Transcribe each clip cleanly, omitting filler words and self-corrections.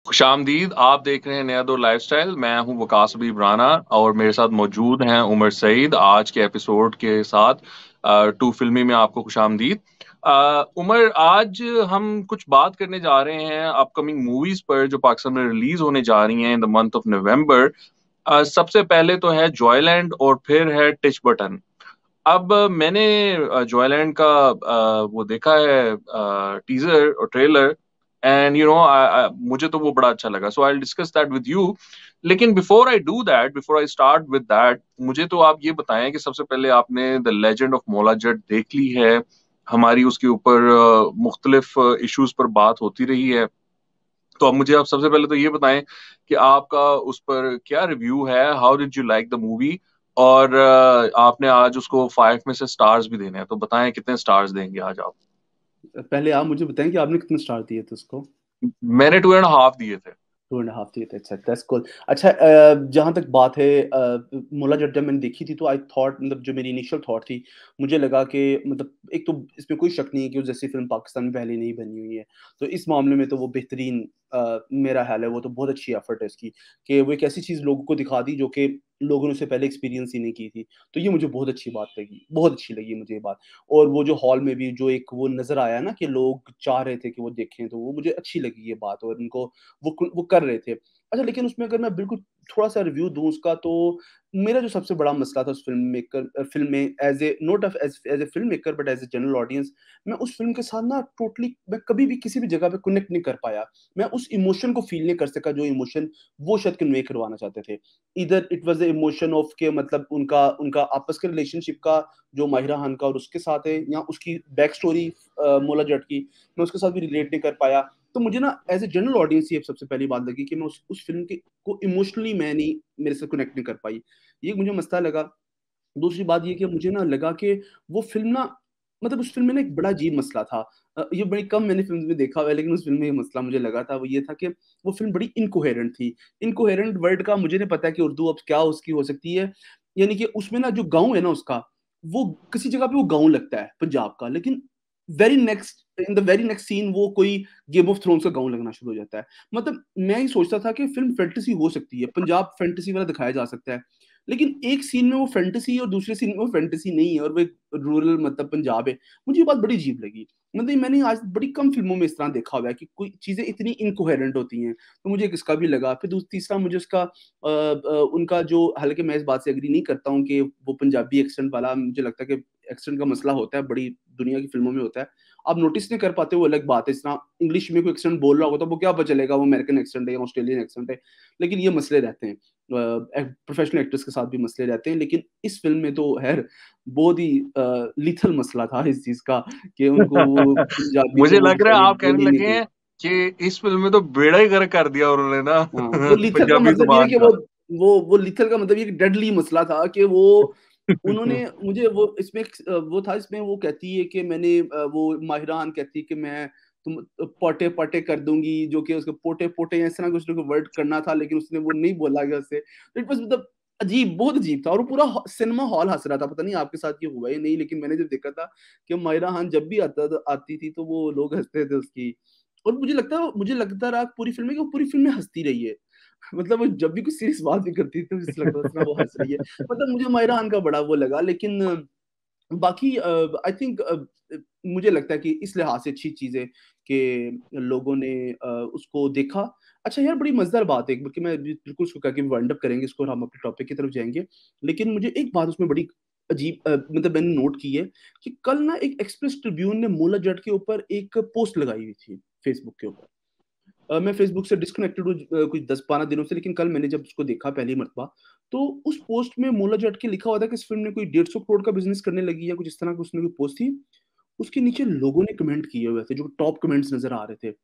खुशामदीद। आप देख रहे हैं नया दौर लाइफस्टाइल। मैं हूं वकास हबीब राना और मेरे साथ मौजूद हैं उमर सईद आज के एपिसोड के साथ। टू फिल्मी में आपको खुशामदीद। उमर, आज हम कुछ बात करने जा रहे हैं अपकमिंग मूवीज पर जो पाकिस्तान में रिलीज होने जा रही हैं in the month of November. सबसे पहले तो है जॉयलैंड और फिर है टिच बटन। अब मैंने जॉयलैंड का वो देखा है टीजर और ट्रेलर, एंड मुझे तो वो बड़ा अच्छा लगा, so I discuss that with you. लेकिन before I do that, before I start with that, मुझे तो आप ये बताएं कि सबसे पहले आपने the legend of Maula Jatt देख ली है? हमारी उसके ऊपर मुख्तलिफ इश्यूज पर बात होती रही है। तो अब मुझे आप सबसे पहले तो ये बताएं कि आपका उस पर क्या रिव्यू है, how did you like the movie? और आपने आज उसको 5 में से स्टार्स भी देने हैं, तो बताएं कितने स्टार्स देंगे आज आप? पहले आप मुझे बताएं कि आपने कितने स्टार दिए थे उसको। मैंने 2.5 दिए थे। 2.5 दिए थे, अच्छा, दैट्स कूल। अच्छा, जहाँ तक बात है, मुल्ला जट जब मैंने देखी थी तो आई थॉट, मतलब जो मेरी इनिशियल थॉट थी, मुझे लगा कि मतलब एक तो इसमें कोई शक नहीं है कि वो जैसी फिल्म पाकिस्तान में पहले नहीं बनी हुई है। तो इस मामले में तो वो बेहतरीन, मेरा ख्याल है वो तो बहुत अच्छी एफर्ट है इसकी, कि वो एक ऐसी चीज़ लोगों को दिखा दी जो कि लोगों ने उससे पहले एक्सपीरियंस ही नहीं की थी। तो ये मुझे बहुत अच्छी बात लगी, बहुत अच्छी लगी मुझे ये बात। और वो जो हॉल में भी जो एक वो नज़र आया ना कि लोग चाह रहे थे कि वो देखें, तो वो मुझे अच्छी लगी ये बात, और उनको वो कर रहे थे। अच्छा, लेकिन उसमें अगर मैं बिल्कुल थोड़ा-सा रिव्यू दूँ उसका, तो मेरा जो सबसे बड़ा मसला था उस फ़िल्म में, as a not of as a film maker but as a general audience, मैं उस फ़िल्म के साथ ना टोटली, मैं कभी भी किसी भी जगह पे कनेक्ट नहीं कर पाया। मैं उस इमोशन को फ़ील नहीं कर सका जो इमोशन वो शायद कन्वे करवाना चाहते थे। Either it was the emotion of के, मतलब उनका उनका आपस के रिलेशनशिप का, जो माहिरा खान का और उसके साथ है, या उसकी बैक स्टोरी मौला जट की, मैं उसके साथ भी रिलेट नहीं कर पाया। तो मुझे ना एज़ अ जनरल ऑडियंस ये सबसे पहली बात लगी कि मैं उस फ़िल्म के को इमोशनली मैं नहीं, मेरे से कनेक्ट नहीं कर पाई। ये मुझे मसला लगा। दूसरी बात ये कि मुझे ना लगा कि वो फ़िल्म ना, मतलब उस फ़िल्म में ना एक बड़ा अजीब मसला था। ये बड़ी कम मैंने फ़िल्म्स में देखा हुआ है, लेकिन उस फ़िल्म में ये मसला मुझे लगा था, वो ये था कि वो फ़िल्म बड़ी इनकोहेरेंट थी। इनकोहेरेंट वर्ड का मुझे नहीं पता कि उर्दू अब क्या उसकी हो सकती है। यानी कि उसमें ना जो गाँव है ना उसका, वो किसी जगह पे वो गाँव लगता है पंजाब का, लेकिन in the very next scene वो कोई गेम ऑफ थ्रोन्स का गाँव लगना शुरू हो जाता है। मतलब मैं ये सोचता था कि फ़िल्म फैंटेसी हो सकती है, पंजाब फैंटेसी वाला दिखाया जा सकता है। लेकिन एक सीन में वो फैंटेसी है और दूसरे सीन में वो फैंटेसी नहीं है, और वो एक रूरल, मतलब पंजाब है। मुझे ये बात बड़ी अजीब लगी। मतलब मैंने आज बड़ी कम फ़िल्मों में इस तरह देखा हुआ है कि कोई चीज़ें इतनी इनकोहेरेंट होती हैं। तो मुझे एक इसका भी लगा। फिर तीसरा मुझे उसका उनका जो, हालाँकि मैं इस बात से एग्री नहीं करता हूँ कि वो पंजाबी एक्सेंट वाला, मुझे लगता है कि एक्सेंट का मसला होता है, बड़ी दुनिया की फ़िल्मों में होता है। आप नोटिस नहीं कर पाते, वो अलग बात है। इस तरह इंग्लिश में कोई एक्सेंट बोल रहा होगा तो वो क्या पता चलेगा वो अमेरिकन एक्सेंट है या ऑस्ट्रेलियन एक्सेंट है। लेकिन ये मसले रहते हैं। प्रोफेशनल एक्टर्स के साथ भी मसले रहते हैं, लेकिन इस फ़िल्म में तो ख़ैर बहुत ही लीथल मसला था इस चीज़ का, कि उनको वो पंजाबी तो मुझे वो लग रहा है बेचारे आप बोल कहने ही नहीं लगे रहे। हैं कि इस फिल्म में तो बेड़ा ही गर्क कर दिया उन्होंने ना हाँ, तो लीथल का पंजाबी मतलब ये है ज़ुबान कि का। वो लीथल का मतलब ये एक डेडली मसला था कि वो उन्होंने मुझे वो इसमें वो था, इसमें वो कहती है कि वो माहिरा खान कहती है कि मैं तुम पोटे-पोटे कर दूँगी, जो कि उसको पोटे-पोटे या इस तरह कुछ वर्ड करना था, लेकिन उसने वो नहीं बोला गया उससे। तो इट वाज़, मतलब अजीब, बहुत अजीब था, और वो पूरा सिनेमा हॉल हँस रहा था। पता नहीं आपके साथ ये हुआ या नहीं, लेकिन मैंने जब देखा था कि माहिरा खान जब भी आती थी तो वो लोग हँसते थे उसकी। और मुझे लगता रहा पूरी फ़िल्म में कि वो पूरी फ़िल्म में हँसती रही है। मतलब वो जब भी कुछ सीरियस बात भी करती थी तो मुझे लगता था इस तरह वो हँस रही है। मतलब मुझे माहिरा खान का बड़ा वो लगा, लेकिन बाकी आई थिंक मुझे लगता है कि इस लिहाज से अच्छी चीज़ है कि लोगों ने उसको देखा। अच्छा यार, बड़ी मज़ेदार बात है, बल्कि मैं बिल्कुल उसको कह के वाइंड अप करेंगे इसको और हम अपने टॉपिक की तरफ जाएँगे। लेकिन मुझे एक बात उसमें बड़ी अजीब, मतलब मैंने नोट की है कि कल ना एक एक्सप्रेस ट्रिब्यून ने मुल्ला जट के ऊपर एक पोस्ट लगाई हुई थी फेसबुक के ऊपर। मैं फ़ेसबुक से डिस्कनेक्टेड हूँ कुछ 10-12 दिनों से, लेकिन कल मैंने जब उसको देखा पहली मर्तबा, तो उस पोस्ट में मोला जट के लिखा हुआ था कि इस फ़िल्म ने कोई 150 करोड़ का बिज़नेस करने लगी, या कुछ इस तरह की उसने कोई पोस्ट थी। उसके नीचे लोगों ने कमेंट किए हुए थे, जो टॉप कमेंट्स नज़र आ रहे थे।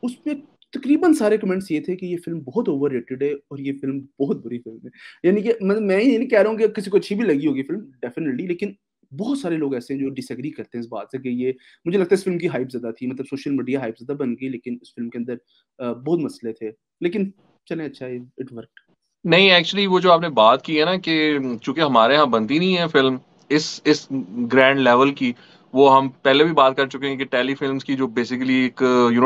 उसमें तकरीबन सारे कमेंट्स ये थे कि ये फ़िल्म बहुत ओवररेटेड है और ये फ़िल्म बहुत बुरी फ़िल्म है। यानी कि मतलब मैं ये नहीं कह रहा हूँ कि किसी को अच्छी भी लगी होगी फ़िल्म, डेफ़िनिटली, लेकिन बहुत सारे लोग ऐसे हैं जो डिसएग्री करते हैं इस बात से कि ये, मुझे लगता है इस फ़िल्म की हाइप ज़्यादा थी, मतलब सोशल मीडिया हाइप ज़्यादा बन गई, लेकिन इस फ़िल्म के अंदर बहुत मसले थे। लेकिन चलें, अच्छा है, इट वर्क्ड। नहीं, एक्चुअली वो जो आपने बात की है ना कि चूंकि हमारे यहाँ बनती नहीं है फिल्म, इस ग्रैंड लेवल की, वो हम पहले भी बात कर चुके हैं कि टेली फिल्म्स की जो बेसिकली एक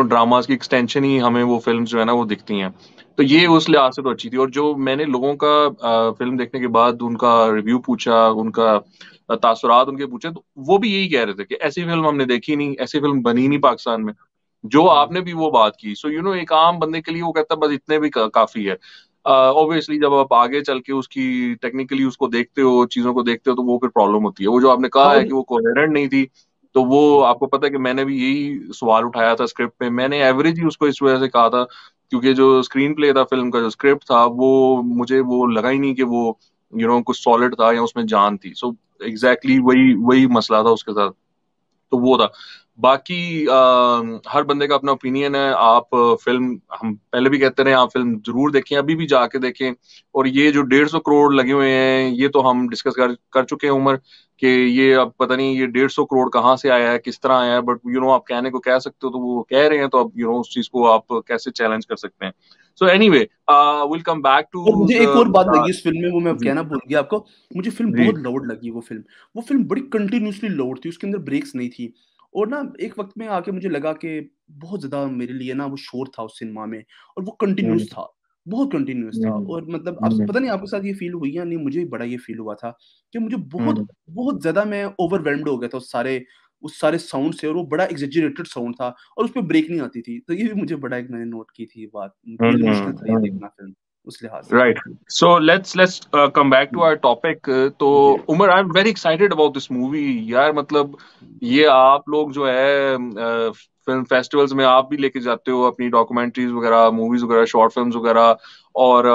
ड्रामास की एक्सटेंशन ही हमें वो फिल्म्स जो है ना वो दिखती हैं। तो ये उस लिहाज से तो अच्छी थी। और जो मैंने लोगों का फिल्म देखने के बाद उनका रिव्यू पूछा, उनका तासुरात उनके पूछे, तो वो भी यही कह रहे थे कि ऐसी फिल्म हमने देखी नहीं, ऐसी फिल्म बनी नहीं पाकिस्तान में। जो हाँ आपने भी वो बात की, सो एक आम बंदे के लिए वो कहता है बस इतने भी काफी है। ऑब्वियसली जब आप आगे चल के उसकी टेक्निकली उसको देखते हो, चीजों को देखते हो, तो वो फिर प्रॉब्लम होती है। वो जो आपने हाँ कहा है और कि वो कोहेरेंट नहीं थी, तो वो आपको पता है कि मैंने भी यही सवाल उठाया था स्क्रिप्ट पे। मैंने एवरेज ही उसको इस वजह से कहा था क्योंकि जो स्क्रीन प्ले था, फिल्म का जो स्क्रिप्ट था, वो मुझे वो लगा ही नहीं कि वो कुछ सॉलिड था या उसमें जान थी। सो एग्जैक्टली वही वही मसला था उसके साथ। तो वो था। बाकी हर बंदे का अपना ओपिनियन है। आप फिल्म, हम पहले भी कहते रहे, आप फिल्म जरूर देखें, अभी भी जाके देखें। और ये जो 150 करोड़ लगे हुए हैं, ये तो हम डिस्कस कर चुके हैं उमर, कि ये अब पता नहीं ये 150 करोड़ कहाँ से आया है, किस तरह आया है। बट आप कहने को कह सकते हो, तो वो कह रहे हैं, तो अब उस चीज को आप कैसे चैलेंज कर सकते हैं। So anyway, will come back और टू मुझे एक और बात द लगी इस फ़िल्म में, वो मैं जी कहना भूल गया आपको। मुझे फ़िल्म जी। बहुत लाउड लगी वो फ़िल्म। वो फ़िल्म बड़ी कंटीन्यूअसली लाउड थी, उसके अंदर ब्रेक्स नहीं थी। और ना एक वक़्त में आके मुझे लगा कि बहुत ज़्यादा मेरे लिए ना वो शोर था उस सिनेमा में, और वो हम्म, कंटीन्यूअस था, बहुत कंटीन्यूअस था। हम्म, और मतलब आप हम्म, पता नहीं आपके साथ ये फ़ील हुई या नहीं, मुझे बड़ा ये फ़ील हुआ था कि मुझे बहुत हम्म, बहुत ज़्यादा मैं ओवरवेल्म्ड हो गया था उस सारे साउंड से। और वो बड़ा एक्ज़ैजरेटेड साउंड था, और उसपे ब्रेक नहीं आती थी। तो ये भी मुझे बड़ा एक मैंने नोट की थी ये बात। मुझे मुश्किल था ये हम्म। देखना फ़िल्म उस लिहाज से। Right. So let's come back to our topic. तो जी। Umar, I am very excited about this movie यार। मतलब हुँ, ये आप लोग जो है फिल्म फेस्टिवल्स में आप भी लेके जाते हो अपनी डॉक्यूमेंट्रीज वगैरह, मूवीज वगैरह, शॉर्ट फिल्म्स वगैरह। और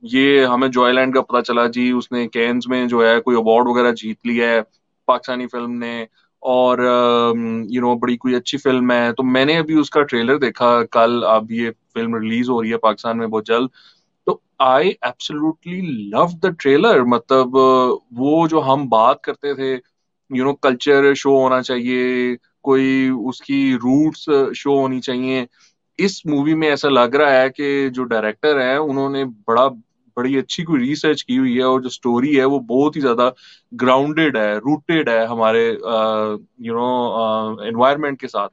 ये हमें जॉयलैंड का पता चला जी, उसने कैन्स में जो है कोई अवार्ड वगैरह जीत लिया है पाकिस्तानी फिल्म ने। और बड़ी कोई अच्छी फिल्म है। तो मैंने अभी उसका ट्रेलर देखा कल। अब ये फिल्म रिलीज हो रही है पाकिस्तान में बहुत जल्द। तो I absolutely love the trailer. मतलब वो जो हम बात करते थे, कल्चर शो होना चाहिए, कोई उसकी रूट्स शो होनी चाहिए। इस मूवी में ऐसा लग रहा है कि जो डायरेक्टर है उन्होंने बड़ी अच्छी कोई रिसर्च की हुई है, और जो स्टोरी है वो बहुत ही ज्यादा ग्राउंडेड है, रूटेड है हमारे एनवायरनमेंट के साथ।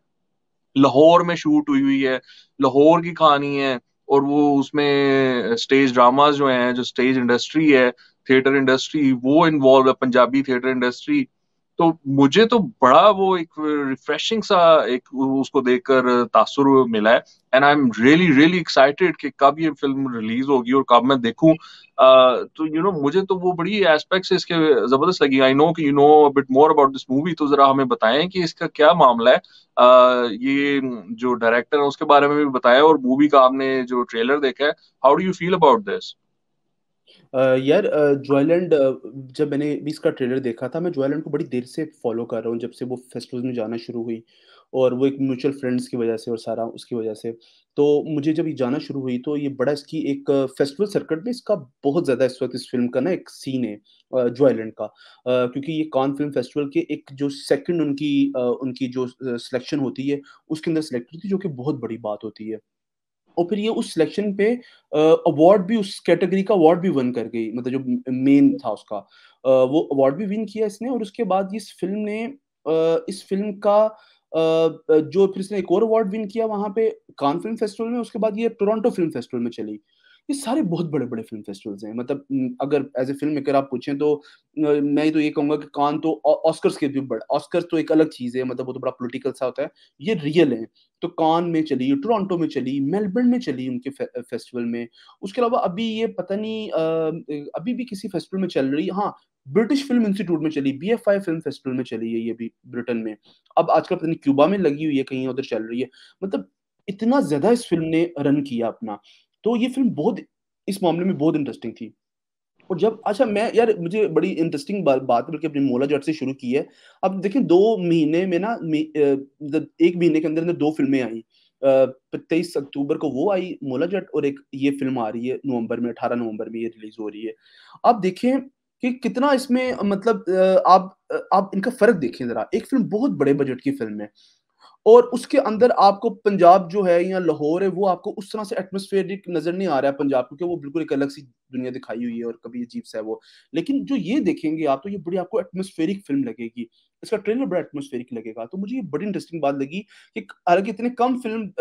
लाहौर में शूट हुई हुई है, लाहौर की कहानी है। और वो उसमें स्टेज ड्रामास जो हैं, जो स्टेज इंडस्ट्री है, थिएटर इंडस्ट्री, वो इन्वॉल्व है, पंजाबी थिएटर इंडस्ट्री। तो मुझे तो बड़ा वो एक रिफ्रेशिंग सा एक उसको देखकर तासुर मिला है। And I am really really excited कि कब ये फिल्म रिलीज होगी और कब मैं देखूं। तो मुझे तो वो बड़ी एस्पेक्ट्स इसके जबरदस्त लगी। आई नो कि you know bit more about this movie, तो जरा हमें बताएं कि इसका क्या मामला है। ये जो डायरेक्टर है उसके बारे में भी बताया, और मूवी का आपने जो ट्रेलर देखा है, how do you feel about this? यार जॉयलैंड, जब मैंने भी इसका ट्रेलर देखा था, मैं जॉयलैंड को बड़ी देर से फॉलो कर रहा हूँ, जब से वो फेस्टिवल्स में जाना शुरू हुई। और वो एक म्यूचुअल फ्रेंड्स की वजह से और सारा उसकी वजह से। तो मुझे जब ये जाना शुरू हुई, तो ये बड़ा इसकी एक फेस्टिवल सर्किट में इसका बहुत ज़्यादा इस वक़्त इस फ़िल्म का ना एक सीन है जॉयलैंड का। क्योंकि ये कान फ़िल्म फेस्टिवल के एक जो सेकंड उनकी जो सिलेक्शन होती है, उसके अंदर सेलेक्ट हुई थी, जो कि बहुत बड़ी बात होती है। और फिर ये उस सिलेक्शन पे अवार्ड भी, उस कैटेगरी का अवार्ड भी विन कर गई, मतलब जो मेन था उसका। वो अवार्ड भी विन किया इसने। और उसके बाद इस फ़िल्म ने इस फ़िल्म का जो फिर इसने एक और अवार्ड विन किया वहाँ पे कान फ़िल्म फेस्टिवल में, उसके बाद ये टोरंटो फ़िल्म फेस्टिवल में चली। ये सारे बहुत बड़े-बड़े फ़िल्म फेस्टिवल्स हैं। मतलब अगर एज़ अ फ़िल्म मेकर आप पूछें, तो मैं तो ये कहूँगा कि कान तो ऑस्कर्स के भी बड़ा, ऑस्कर्स तो एक अलग चीज़ है, मतलब वो तो बड़ा पॉलिटिकल सा होता है। ये रियल है। तो कान में चली, टोरंटो में चली, मेलबर्न में चली उनके फेस्टिवल में। उसके अलावा अभी ये पता नहीं अभी भी किसी फेस्टिवल में चल रही है। हाँ, ब्रिटिश फ़िल्म इंस्टीट्यूट में चली, बीएफआई फ़िल्म फेस्टिवल में चली है ये भी ब्रिटेन में। अब आजकल पता नहीं क्यूबा में लगी हुई है, कहीं उधर चल रही है। मतलब इतना ज़्यादा इस फ़िल्म ने रन किया अपना। तो ये फ़िल्म बहुत इस मामले में बहुत इंटरेस्टिंग थी। और जब अच्छा मैं यार, मुझे बड़ी इंटरेस्टिंग बात बल्कि अपनी मोला जट से शुरू की है। अब देखिए 2 महीने में ना मतलब 1 महीने के अंदर-अंदर 2 फ़िल्में आई। 23 अक्टूबर को वो आई मोला जट, और एक ये फ़िल्म आ रही है नवंबर में, 18 नवंबर में ये रिलीज़ हो रही है। आप देखें कि कितना इसमें मतलब आप इनका फ़र्क देखें ज़रा। एक फ़िल्म बहुत बड़े बजट की फ़िल्म है, और उसके अंदर आपको पंजाब जो है या लाहौर है, वो आपको उस तरह से एटमॉस्फेरिक नज़र नहीं आ रहा है पंजाब, क्योंकि वो बिल्कुल एक अलग सी दुनिया दिखाई हुई है और कभी अजीब सा है वो। लेकिन जो ये देखेंगे आप तो ये बड़ी आपको एटमॉस्फेरिक फ़िल्म लगेगी। इसका ट्रेलर बड़ा एटमॉस्फेरिक लगेगा। तो मुझे ये बड़ी इंटरेस्टिंग बात लगी कि हालाँकि इतने कम फ़िल्म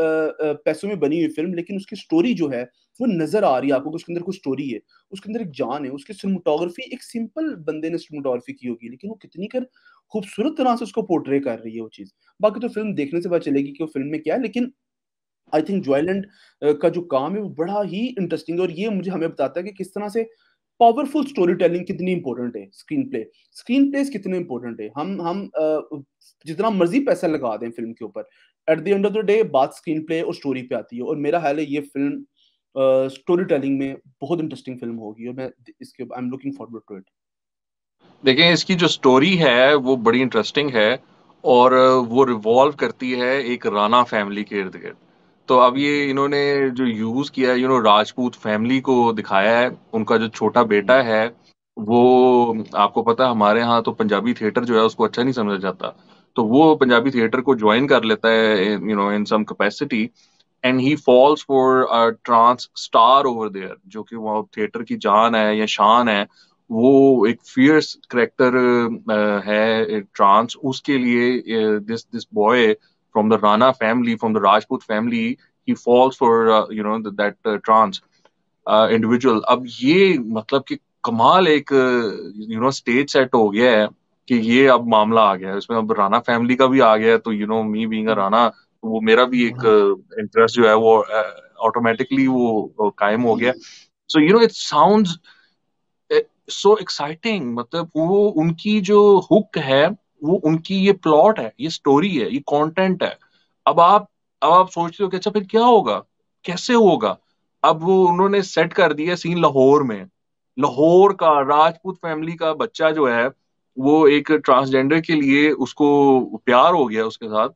पैसों में बनी हुई फ़िल्म लेकिन उसकी स्टोरी जो है वो नज़र आ रही है आपको कि उसके अंदर कुछ स्टोरी है। उसके अंदर एक जान है, उसकी सिनेमेटोग्राफी एक सिंपल बंदे ने सिनेमेटोग्राफी की होगी लेकिन वो कितनी खूबसूरत तरह से उसको पोर्ट्रे कर रही है वो चीज़। बाकी तो फ़िल्म देखने से पता चलेगी कि वो फ़िल्म में क्या है लेकिन आई थिंक जॉयलैंड का जो काम है वो बड़ा ही इंटरेस्टिंग है और ये मुझे हमें बताता है कि किस तरह से पावरफुल स्टोरी टेलिंग कितनी इंपॉर्टेंट है, स्क्रीन प्लेस कितने इंपॉर्टेंट है। हम जितना मर्जी पैसा लगा दें फिल्म के ऊपर, at the end of the day बात स्क्रीन प्ले और स्टोरी पे आती है और मेरा ख्याल है ये फिल्म स्टोरी टेलिंग में बहुत इंटरेस्टिंग फिल्म होगी और मैं इसके I am looking forward to it. देखें, इसकी जो स्टोरी है वो बड़ी इंटरेस्टिंग है और वो रिवॉल्व करती है एक राणा फैमिली के इर्द गिर्द। तो अब ये इन्होंने जो यूज किया है, राजपूत फैमिली को दिखाया है। उनका जो छोटा बेटा है वो, आपको पता है हमारे यहाँ तो पंजाबी थिएटर जो है उसको अच्छा नहीं समझा जाता। तो वो पंजाबी थिएटर को ज्वाइन कर लेता है in some capacity, and he falls for a trans star over there, जो कि वो थिएटर की जान है या शान है। वो एक फियर्स करेक्टर है ट्रांस, उसके लिए this this boy from the Rana family, from the Rajput family, he falls for that trans individual. अब ये मतलब कि कमाल एक स्टेज सेट हो गया है कि ये अब मामला आ गया है इसमें। अब राणा फैमिली का भी आ गया है, तो मी बीइंग अ राणा, तो वो मेरा भी एक इंटरेस्ट जो है वो ऑटोमेटिकली वो कायम हो गया। So it sounds so exciting. मतलब वो उनकी जो हुक है, वो उनकी ये प्लॉट है, ये स्टोरी है, ये कंटेंट है। अब आप अब आप सोचते हो कि अच्छा फिर क्या होगा, कैसे होगा। अब वो उन्होंने सेट कर दिया सीन लाहौर में। लाहौर का राजपूत फैमिली का बच्चा जो है, वो एक ट्रांसजेंडर के लिए उसको प्यार हो गया उसके साथ।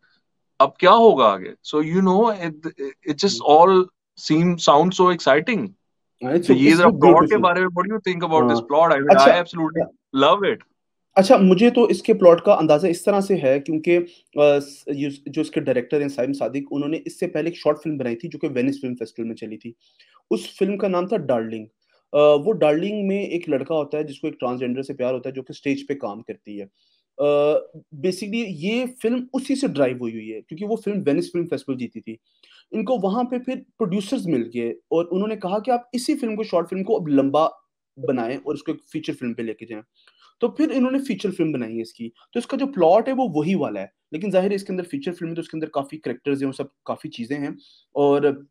अब क्या होगा आगे? So it just all seem sound so exciting. It's तो ये इट्स जरा सो प्लॉट के ब्यूटीफुल। बारे में, what do you think about this हाँ, प्लॉट? आई मीन, अच्छा आई एब्सोल्युटली लव इट। अच्छा, मुझे तो इसके प्लॉट का अंदाज़ा इस तरह से है क्योंकि जो इसके डायरेक्टर हैं साइम सादिक, उन्होंने इससे पहले एक शॉर्ट फ़िल्म बनाई थी जो कि वेनिस फ़िल्म फेस्टिवल में चली थी। उस फ़िल्म का नाम था डार्लिंग। वो डार्लिंग में एक लड़का होता है जिसको एक ट्रांसजेंडर से प्यार होता है जो कि स्टेज पे काम करती है। बेसिकली ये फ़िल्म उसी से ड्राइव हुई है क्योंकि वो फ़िल्म वेनिस फ़िल्म फेस्टिवल जीती थी। इनको वहाँ पे फिर प्रोड्यूसर्स मिल गए और उन्होंने कहा कि आप इसी फ़िल्म को शॉर्ट फ़िल्म को अब लंबा बनाएँ और उसको एक फीचर फ़िल्म पे लेके जाएँ। तो फिर इन्होंने फीचर फ़िल्म बनाई है इसकी। तो इसका जो प्लॉट है वो वही वाला है। लेकिन ज़ाहिर है इसके अंदर फीचर फ़िल्म है तो उसके अंदर काफ़ी कैरेक्टर्स हैं, वो सब काफ़ी चीज़ें हैं। और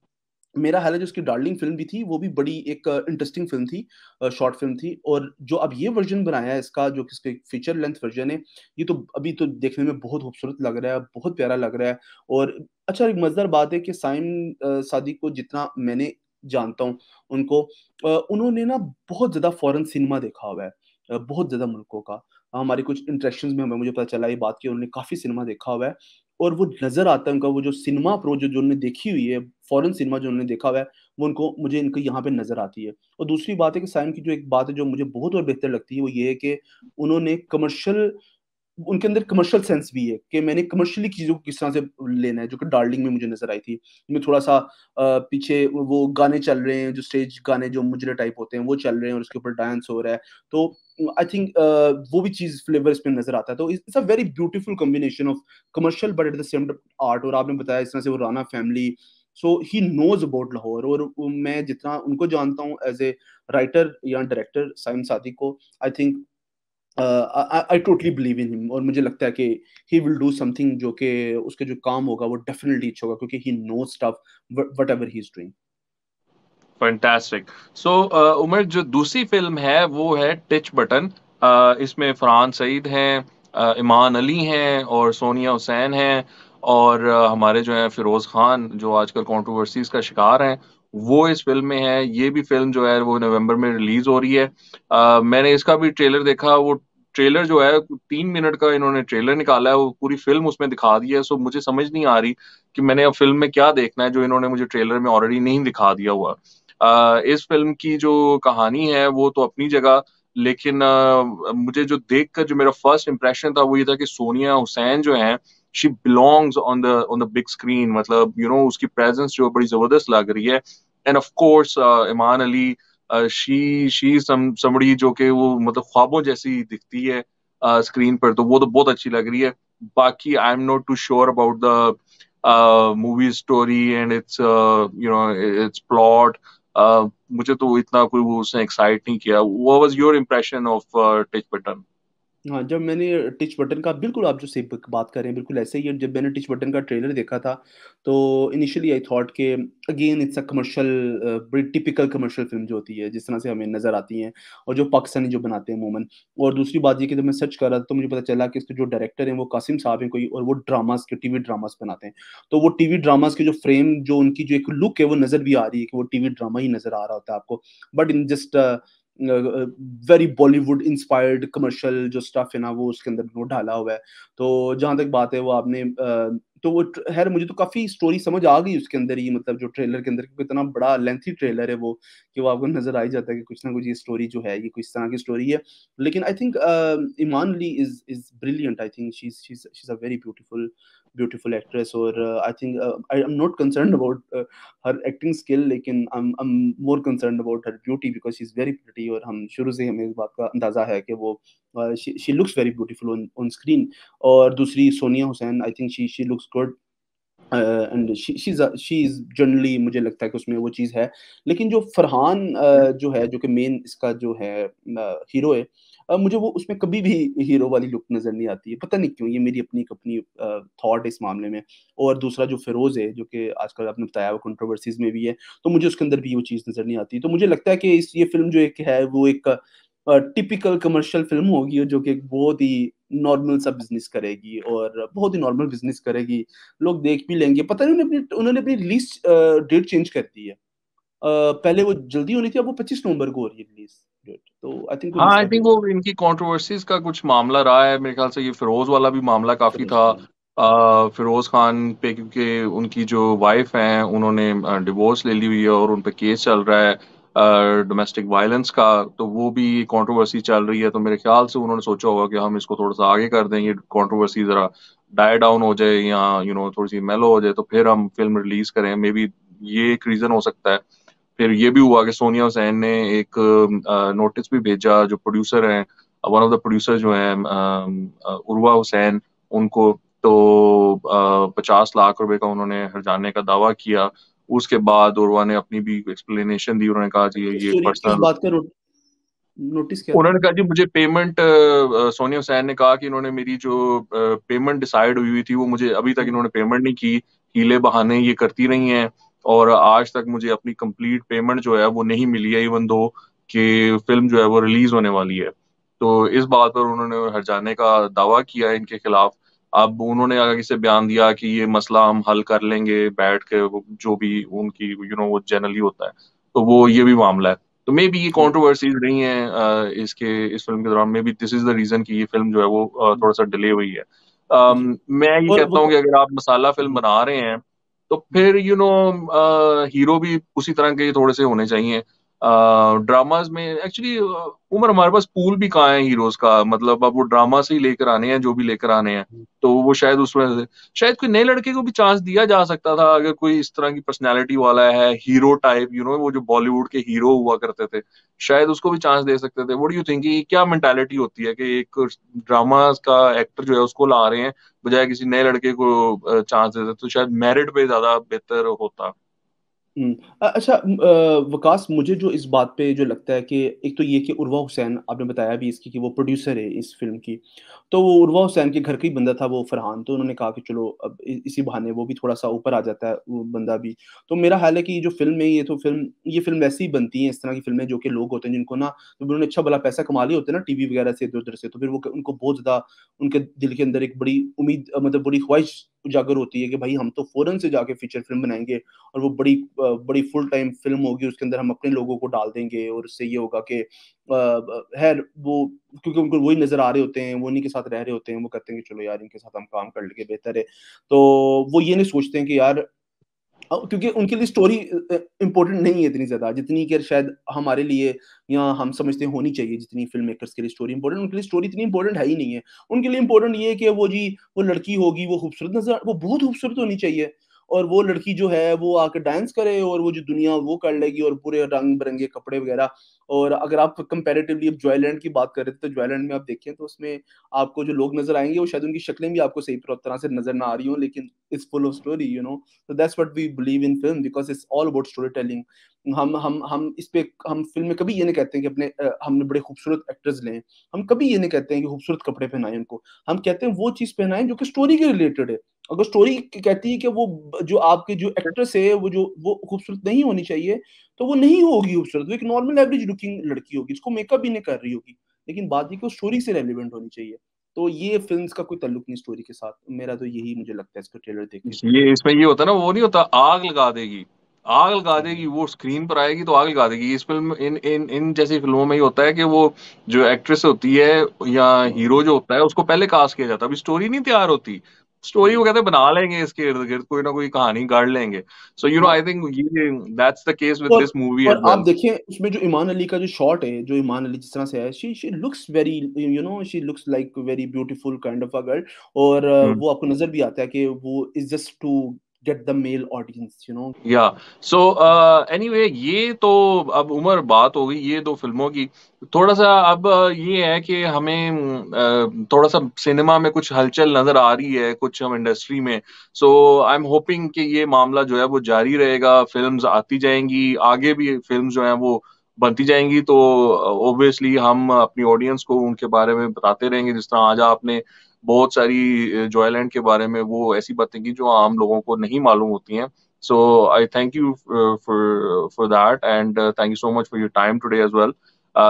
मेरा ख़्याल है जो उसकी डार्लिंग फ़िल्म भी थी वो भी बड़ी एक इंटरेस्टिंग फ़िल्म थी, शॉर्ट फ़िल्म थी। और जो अब ये वर्ज़न बनाया है इसका जो कि इसका फीचर लेंथ वर्ज़न है, ये तो अभी तो देखने में बहुत खूबसूरत लग रहा है, बहुत प्यारा लग रहा है। और अच्छा एक मज़ेदार बात है कि साइम सादिक को जितना मैंने जानता हूँ उनको, उन्होंने ना बहुत ज़्यादा फ़ॉरेन सिनेमा देखा हुआ है, बहुत ज़्यादा मुल्कों का। हमारी कुछ इंटरेक्शंस में हमें मुझे पता चला ये बात कि उन्होंने काफ़ी सिनेमा देखा हुआ है और वो नज़र आता है उनका वो जो सिनेमा अप्रोच जो उन्होंने देखी हुई है, फ़ॉरेन सिनेमा जो उन्होंने देखा हुआ है, वो उनको मुझे इनके यहाँ पे नज़र आती है। और दूसरी बात है कि साइम की जो एक बात है जो मुझे बहुत और बेहतर लगती है, वो ये है कि उन्होंने कमर्शियल उनके अंदर कमर्शियल सेंस भी है कि मैंने कमर्शियली चीज़ों को किस तरह से लेना है, जो कि डार्लिंग में मुझे नज़र आई थी। में थोड़ा-सा पीछे वो गाने चल रहे हैं, जो स्टेज गाने जो मुजरे टाइप होते हैं, वो चल रहे हैं और उसके ऊपर डांस हो रहा है। तो आई थिंक वो भी चीज़ फ्लेवर इसमें नज़र आता है। तो it's a very beautiful combination of commercial but at the sem art. और आपने बताया इस तरह से वो Rana family, so he knows about Lahore. और मैं जितना उनको जानता हूँ एज़ ए राइटर या डायरेक्टर साइम सादिक को, आई think I totally believe in him. और मुझे लगता है कि ही विल डू समथिंग जो कि उसके जो काम होगा वो डेफिनिटली अच्छा होगा क्योंकि he knows stuff whatever he is doing. Fantastic. So Umar, जो दूसरी फिल्म है वो है टिच बटन। इसमें फरहान सईद हैं, ईमान अली हैं और सोनिया हुसैन हैं। और हमारे जो हैं फिरोज खान, जो आजकल कंट्रोवर्सीज का शिकार हैं, वो इस फिल्म में है। ये भी फिल्म जो है वो नवंबर में रिलीज हो रही है। मैंने इसका भी ट्रेलर देखा। वो ट्रेलर जो है 3 मिनट का इन्होंने ट्रेलर निकाला है, वो पूरी फिल्म उसमें दिखा दी है। सो मुझे समझ नहीं आ रही कि मैंने अब फिल्म में क्या देखना है जो इन्होंने मुझे ट्रेलर में ऑलरेडी नहीं दिखा दिया हुआ। इस फ़िल्म की जो कहानी है वो तो अपनी जगह, लेकिन मुझे जो देखकर जो मेरा फर्स्ट इंप्रेशन था वो ये था कि सोनिया हुसैन जो हैं, she belongs on the big screen. मतलब उसकी प्रेज़ेंस जो बड़ी ज़बरदस्त लग रही है। And of course Iman Ali, she somebody जो कि वो मतलब ख्वाबों जैसी दिखती है स्क्रीन पर, तो वो तो बहुत अच्छी लग रही है। बाकी I am not too sure about the movie story and it's it's plot. मुझे तो इतना कोई वो उसने एक्साइट नहीं किया। What was your impression of Tich Button? हाँ, जब मैंने टिच बटन का, बिल्कुल आप जो सही बात कर रहे हैं, बिल्कुल ऐसे ही है। जब मैंने टिच बटन का ट्रेलर देखा था, तो इनिशियली आई थॉट कि अगेन इट्स अ कमर्शियल, बड़ी टिपिकल कमर्शियल फ़िल्म जो होती है, जिस तरह से हमें नज़र आती हैं और जो पाकिस्तानी जो बनाते हैं अमूमन। और दूसरी बात ये कि जब मैं सर्च कर रहा था, तो मुझे पता चला कि इसके जो डायरेक्टर हैं, वो कासिम साहब हैं कोई, और वो ड्रामास के, टीवी ड्रामास बनाते हैं। तो वो टीवी ड्रामास के जो फ्रेम, जो उनकी जो एक लुक है, वो नज़र भी आ रही है कि वो टीवी ड्रामा ही नज़र आ रहा होता है आपको। But in just very Bollywood inspired commercial जो स्टफ है ना, वो उसके अंदर वो डाला हुआ है। तो जहाँ तक बात है, वो आपने तो वो खैर मुझे तो काफ़ी स्टोरी समझ आ गई उसके अंदर ही, मतलब जो ट्रेलर के अंदर, क्योंकि इतना बड़ा लेंथी ट्रेलर है वो, कि वो आपको नज़र आ ही जाता है कि कुछ ना कुछ ये स्टोरी जो है, ये कुछ तरह की स्टोरी है। लेकिन I think Iman Ali is brilliant. I think she is a very beautiful beautiful actress. और I think I am not concerned about her acting skill, लेकिन I am more concerned about her beauty, because she is very pretty. और हम शुरू से हमें इस बात का अंदाज़ा है कि वो she looks very beautiful on on screen. और दूसरी सोनिया हुसैन, आई think she looks good, and she is generally, मुझे लगता है कि उसमें वो चीज़ है। लेकिन जो फरहान जो है, जो कि मेन इसका जो है हीरो है, मुझे वो उसमें कभी भी हीरो वाली लुक नज़र नहीं आती है। पता नहीं क्यों, ये मेरी अपनी अपनी थॉट है इस मामले में। और दूसरा जो फिरोज़ है, जो कि आजकल आपने बताया वो कंट्रोवर्सीज़ में भी है, तो मुझे उसके अंदर भी वो चीज़ नज़र नहीं आती। तो मुझे लगता है कि इस ये फ़िल्म जो एक है, वो एक टिपिकल कमर्शियल फ़िल्म होगी, और जो कि एक बहुत ही नॉर्मल सा बिज़नेस करेगी, और बहुत ही नॉर्मल बिज़नेस करेगी। लोग देख भी लेंगे। पता नहीं उन्होंने अपनी रिलीज़ डेट चेंज कर दी है। पहले वो जल्दी होनी थी, अब वो 25 नवंबर को हो रही है रिलीज़ डेट। तो आई थिंक कोई हाँ, आई मसला भी थिंक वो इनकी कंट्रोवर्सीज का कुछ मामला रहा है मेरे ख्याल से। ये फिरोज वाला भी मामला काफी फिरोज़ था। खान। फिरोज खान पे, क्योंकि उनकी जो वाइफ हैं उन्होंने डिवोर्स ले ली हुई है और उन पे केस चल रहा है डोमेस्टिक वायलेंस का, तो वो भी कंट्रोवर्सी चल रही है। तो मेरे ख्याल से उन्होंने सोचा होगा कि हम इसको थोड़ा सा आगे कर दें, ये कंट्रोवर्सी जरा डाई डाउन हो जाए या थोड़ी सी मेलो हो जाए, तो फिर हम फिल्म रिलीज करें। मे बी ये एक रीजन हो सकता है। फिर ये भी हुआ कि सोनिया हुसैन ने एक नोटिस भी भेजा जो प्रोड्यूसर हैं, वन ऑफ द प्रोड्यूसर जो हैं उर्वा हुसैन, उनको। तो 50 लाख रुपए का उन्होंने हर्जाने का दावा किया। उसके बाद उर्वा ने अपनी भी एक्सप्लेनेशन दी। उन्होंने कहा जी किस ये स्टोरी, किस पर्सनल। बात का नोटिस क्या था? उन्होंने कहा जी मुझे पेमेंट, सोनिया हुसैन ने कहा कि इन्होंने मेरी जो पेमेंट डिसाइड हुई हुई थी वो मुझे अभी तक हुँ, इन्होंने पेमेंट नहीं की। हीले बहाने ये करती रही हैं और आज तक मुझे अपनी कंप्लीट पेमेंट जो है वो नहीं मिली है, इवन दो कि फिल्म जो है वो रिलीज होने वाली है। तो इस बात पर उन्होंने हर्जाने का दावा किया है इनके खिलाफ। अब उन्होंने आगे से बयान दिया कि ये मसला हम हल कर लेंगे बैठ के, जो भी उनकी वो जनरली होता है। तो वो ये भी मामला है। तो मे बी ये हुँ, कंट्रोवर्सीज रही हैं इस फिल्म के दौरान। Maybe this is the reason कि ये फिल्म जो है वो हुँ, थोड़ा सा डिले हुई है। जी। मैं ये और कहता वो हूँ क कि अगर आप मसाला फिल्म हुँ, बना रहे हैं तो हुँ, फिर हीरो भी उसी तरह के थोड़े से होने चाहिए। ड्रामाज में एक्चुअली उमर हमारे पास पूल भी कहाँ है हीरोज का, मतलब अब वो ड्रामा से ही लेकर आने हैं जो भी लेकर आने हैं। हुँ, तो वो शायद उसमें से शायद कोई नए लड़के को भी चांस दिया जा सकता था, अगर कोई इस तरह की पर्सनैलिटी वाला है, हीरो टाइप, वो जो बॉलीवुड के हीरो हुआ करते थे, शायद उसको भी चांस दे सकते थे। व्हाट डू यू थिंक, ये क्या मेंटालिटी होती है कि एक ड्रामा का एक्टर जो है उसको ला रहे हैं बजाय किसी नए लड़के को चांस दे देते, तो शायद मेरिट पे ज्यादा बेहतर होता। हुँ। अच्छा, वकास, मुझे जो इस बात पे जो लगता है कि एक तो ये कि उर्वा हुसैन, आपने बताया भी इसकी कि वो प्रोड्यूसर है इस फ़िल्म की। तो वो उर्वा हुसैन के घर का ही बंदा था वो फरहान, तो उन्होंने कहा कि चलो अब इसी बहाने वो भी थोड़ा-सा ऊपर आ जाता है, वो बंदा भी। तो मेरा ख़्याल है कि ये जो फ़िल्म है, ये फ़िल्म वैसे ही बनती है, इस तरह की फ़िल्में, जो कि लोग होते हैं जिनको ना, जब उन्होंने अच्छा भला पैसा कमा लिए होते हैं ना टीवी वग़ैरह से, इधर-उधर से, तो फिर वो उनको बहुत ज़्यादा, उनके दिल के अंदर एक बड़ी उम्मीद, मतलब बड़ी ख्वाहिश उजागर होती है कि भाई हम तो फ़ौरन से जाके फ़ीचर फ़िल्म बनाएँगे, और वो बड़ी फुल टाइम फ़िल्म होगी, उसके अंदर हम अपने लोगों को डाल देंगे, और उससे ये होगा कि ख़ैर वो, क्योंकि उनको वही नज़र आ रहे होते हैं, वो उन्हीं के साथ रह रहे होते हैं, वो कहते हैं कि चलो यार इनके साथ हम काम कर लेंगे, बेहतर है। तो वो ये नहीं सोचते हैं कि यार, क्योंकि उनके लिए स्टोरी इम्पोर्टेंट नहीं है इतनी ज़्यादा, जितनी कि शायद हमारे लिए, या हम समझते हैं होनी चाहिए, जितनी फ़िल्म मेकर्स के लिए स्टोरी इम्पोर्टेंट, उनके लिए स्टोरी इतनी इम्पोर्टेंट है ही नहीं है। उनके लिए इम्पोर्टेंट ये है कि वो जी, वो लड़की होगी, वो खूबसूरत नज़र, वो बहुत खूबसूरत होनी चाहिए। और वो लड़की जो है वो आके डांस करे और वो जो दुनिया वो कर लेगी और पूरे रंग बिरंगे कपड़े वगैरह। और अगर आप कंपैरेटिवली अब जॉयलैंड की बात कर रहे थे, तो जॉयलैंड में आप देखें तो उसमें आपको जो लोग नजर आएंगे वो शायद उनकी शक्लें भी आपको सही तरह से नजर ना आ रही हो, लेकिन it's full of story, you know. So that's what we believe in film because it's all about storytelling. हम इस पे हम फिल्म में कभी ये नहीं कहते हैं कि अपने हमने बड़े खूबसूरत एक्टर्स लें। हम कभी ये नहीं कहते हैं कि खूबसूरत कपड़े पहनाएं उनको। हम कहते हैं वो चीज पहनाएं जो कि स्टोरी के रिलेटेड है। अगर स्टोरी कहती है कि वो जो आपके जो एक्ट्रेस है वो खूबसूरत नहीं होनी चाहिए, तो वो नहीं होगी खूबसूरत, वो एक नॉर्मल एवरेज लुकिंग लड़की होगी, जिसको मेकअप भी नहीं कर रही होगी। लेकिन बात ये कि वो स्टोरी से रेलिवेंट होनी चाहिए। तो ये फिल्म्स का कोई ताल्लुक नहीं स्टोरी के साथ, मेरा तो यही मुझे लगता है इसका ट्रेलर देख के। ये इसमें ये होता है ना, वो नहीं होता आग लगा देगी, आग लगा देगी, वो स्क्रीन पर आएगी तो आग लगा देगी। इस फिल्म इन इन इन जैसी फिल्मों में ही होता है कि वो जो एक्ट्रेस होती है या हीरो जो होता है उसको पहले कास्ट किया जाता है, अभी स्टोरी नहीं तैयार होती। स्टोरी वो हम्म। कहते हैं बना लेंगे, इसके इर्द गिर्द कोई ना कोई कहानी गाड़ लेंगे। सो यू नो हाँ। आई थिंक ये दैट्स द केस विद और दिस मूवी और एज आप वेल। देखें उसमें जो ईमान अली का जो शॉट है, जो ईमान अली जिस तरह से है, she looks very, you know, she looks like very beautiful kind of a girl. और वो आपको नजर भी आता है कि वो is just to get the male audience, you know. या सो एनीवे, ये तो अब उम्र बात हो गई ये दो फिल्मों की। थोड़ा सा अब ये है कि हमें थोड़ा सा सिनेमा में कुछ हलचल नजर आ रही है कुछ हम इंडस्ट्री में। सो आई एम होपिंग कि ये मामला जो है वो जारी रहेगा, फिल्म्स आती जाएंगी, आगे भी फिल्म्स जो हैं वो बनती जाएंगी। तो ऑब्वियसली हम अपनी ऑडियंस को उनके बारे में बताते रहेंगे, जिस तरह आज आपने बहुत सारी जॉयलैंड के बारे में वो ऐसी बातें की जो आम लोगों को नहीं मालूम होती हैं। So I thank you for that, and thank you so much for your time today as well.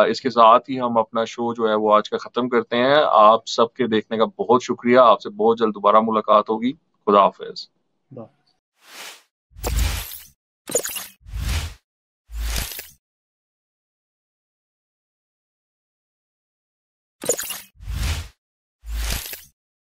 इसके साथ ही हम अपना शो जो है वो आज का ख़त्म करते हैं। आप सबके देखने का बहुत शुक्रिया। आपसे बहुत जल्द दोबारा मुलाकात होगी। खुदा हाफिज।